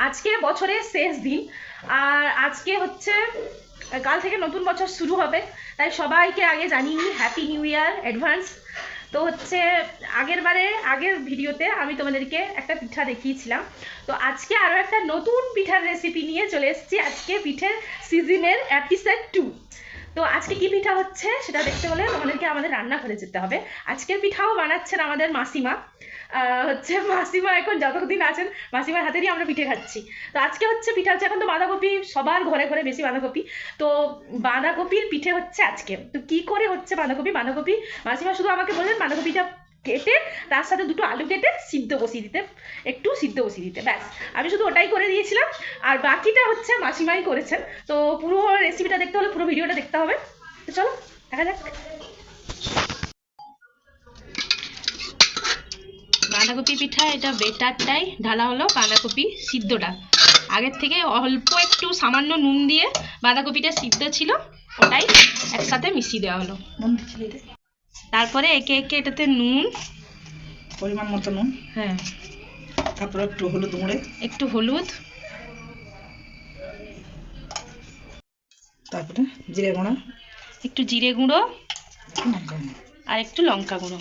আজকে বছরের শেষ দিন, আর আজকে হচ্ছে কাল থেকে নতুন বছর শুরু হবে, তাই সবাইকে আগে জানিয়ে নিই হ্যাপি নিউ ইয়ার অ্যাডভান্স। তো হচ্ছে আগের ভিডিওতে আমি তোমাদেরকে একটা পিঠা দেখিয়েছিলাম, তো আজকে আরও একটা নতুন পিঠার রেসিপি নিয়ে চলে এসেছি। আজকে পিঠের সিজনের এপিসোড 2। তো আজকে কি পিঠা হচ্ছে সেটা দেখতে হলে তোমাদেরকে আমাদের রান্নাঘরে যেতে হবে। আজকের পিঠাও বানাচ্ছেন আমাদের মাসিমা। মাসিমা এখন যতদিন আছেন মাসিমার হাতেরই আমরা পিঠে খাচ্ছি। তো আজকে হচ্ছে পিঠা হচ্ছে, এখন তো বাঁধাকপি সবার ঘরে ঘরে বেশি বাঁধাকপি, তো বাঁধাকপির পিঠে হচ্ছে আজকে। তো কি করে হচ্ছে বাঁধাকপি মাসিমা শুধু আমাকে বললেন বাঁধাকপিটা কেটে তার সাথে দুটো আলু কেটে একটু সিদ্ধ বসিয়ে দিতে, ব্যাস। আমি শুধু ওটাই করে দিয়েছিলাম, আর বাকিটা হচ্ছে মাসিমাই করেছেন। তো পুরো রেসিপিটা দেখতে হলে পুরো ভিডিওটা দেখতে হবে। তো চলো দেখা যাক। বাঁধাকপি পিঠা, এটা বেটারটাই ঢালা হলো বাঁধাকপি সিদ্ধটা। আগের থেকে অল্প একটু সামান্য নুন দিয়ে বাঁধাকপিটা সিদ্ধ ছিল ওটাই একসাথে মিশিয়ে দেওয়া হলো। তারপরে একে একে এটাতে নুন, পরিমাণ মতো নুন, হ্যাঁ, তারপরে একটু হলুদ গুঁড়ে, একটু হলুদ, তারপরে জিরে গুঁড়ো, একটু জিরে গুঁড়ো, আর একটু লঙ্কা গুঁড়ো।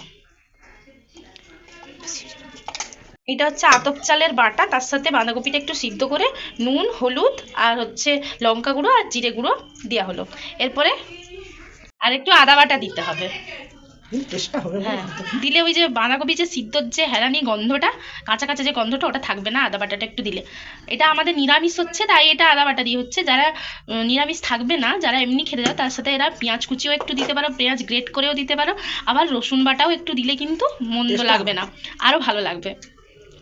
এটা হচ্ছে আতপ চালের বাটা, তার সাথে বাঁধাকপিটা একটু সিদ্ধ করে নুন, হলুদ আর হচ্ছে লঙ্কা গুঁড়ো আর জিরে গুঁড়ো দেওয়া হলো। এরপরে আর একটু আদা বাটা দিতে হবে। হ্যাঁ, দিলে ওই যে বাঁধাকপি যে সিদ্ধর যে হেরানি গন্ধটা, কাঁচা কাঁচা যে গন্ধটা, ওটা থাকবে না আদা বাটাটা একটু দিলে। এটা আমাদের নিরামিষ হচ্ছে, তাই এটা আদা বাটা দিয়ে হচ্ছে। যারা নিরামিষ থাকবে না, যারা এমনি খেতে যাও, তার সাথে এরা পেঁয়াজ কুচিও একটু দিতে পারো, পেঁয়াজ গ্রেট করেও দিতে পারো, আবার রসুন বাটাও একটু দিলে কিন্তু মন্দ লাগবে না, আরও ভালো লাগবে।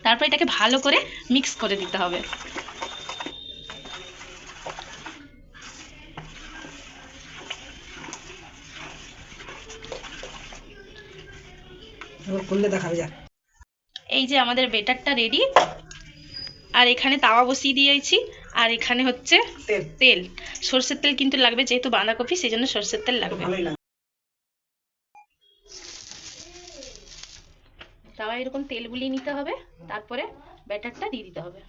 তারপর এটাকে ভালো করে মিক্স করে দিতে হবে। এই যে আমাদের বেটারটা রেডি, আর এখানে তাওয়া বসিয়ে দিয়েছি, আর এখানে হচ্ছে তেল। সরষের তেল কিন্তু লাগবে, যেহেতু বাঁধাকপি সেই জন্য সরষের তেল লাগবে। তাওয়া এরকম তেল গুলিয়ে নিতে হবে, তারপরে ব্যাটারটা দিয়ে দিতে হবে।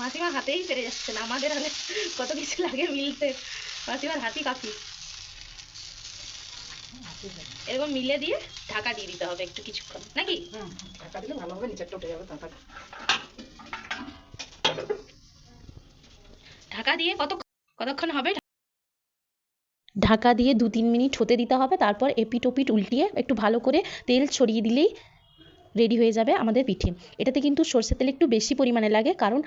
মাসিমার হাতেই পেরে যাচ্ছে না, আমাদের হাতে কত কিছু লাগে মিলতে, মাসিমার হাতই কাফি। এরকম মিলে দিয়ে ঢাকা দিয়ে দিতে হবে একটু কিছুক্ষণ, নাকি? ঢাকা দিলে ভালো হবে, নিচেরটা উঠে যাবে। ঢাকা দিয়ে কতক্ষণ হবে? ঢাকা দিয়ে 2-3 মিনিট হতে দিতে হবে। তারপর এপিট ওপিট উল্টিয়ে একটু ভালো করে তেল ছড়িয়ে দিলেই রেডি হয়ে যাবে আমাদের পিঠে। এটাতে কিন্তু সরষের তেল একটু বেশি পরিমাণে লাগে, কারণ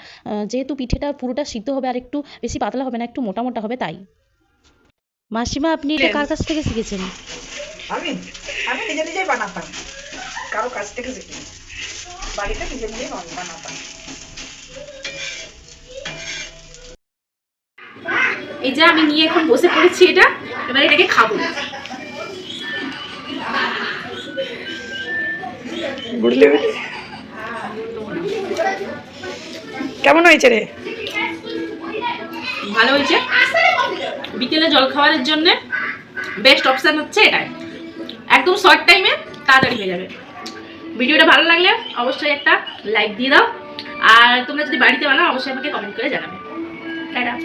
যেহেতু পিঠেটা পুরোটা সিদ্ধ হবে, আর একটু বেশি পাতলা হবে না, একটু মোটা মোটা হবে, তাই। মাসিমা, আপনি এটা কার কাছ থেকে শিখেছেন? আমি নিজে নিজেই বানাতাম, কারো কাছ থেকে শিখিনি, বাড়িতে নিজে নিজেই বানাতাম। এই যে আমি নিয়ে এখন বসে পড়েছি এটা, এবার এটাকে খাবো। কেমন হয়েছে রে? ভালো হয়েছে। বিকেলে জল খাবারের জন্য বেস্ট অপশন হচ্ছে এটাই, একদম শর্ট টাইমে তাড়াতাড়ি হয়ে যাবে। ভিডিওটা ভালো লাগলে অবশ্যই একটা লাইক দিয়ে দাও, আর তোমরা যদি বাড়িতে বানাও অবশ্যই আমাকে কমেন্ট করে জানাবে। টাটা।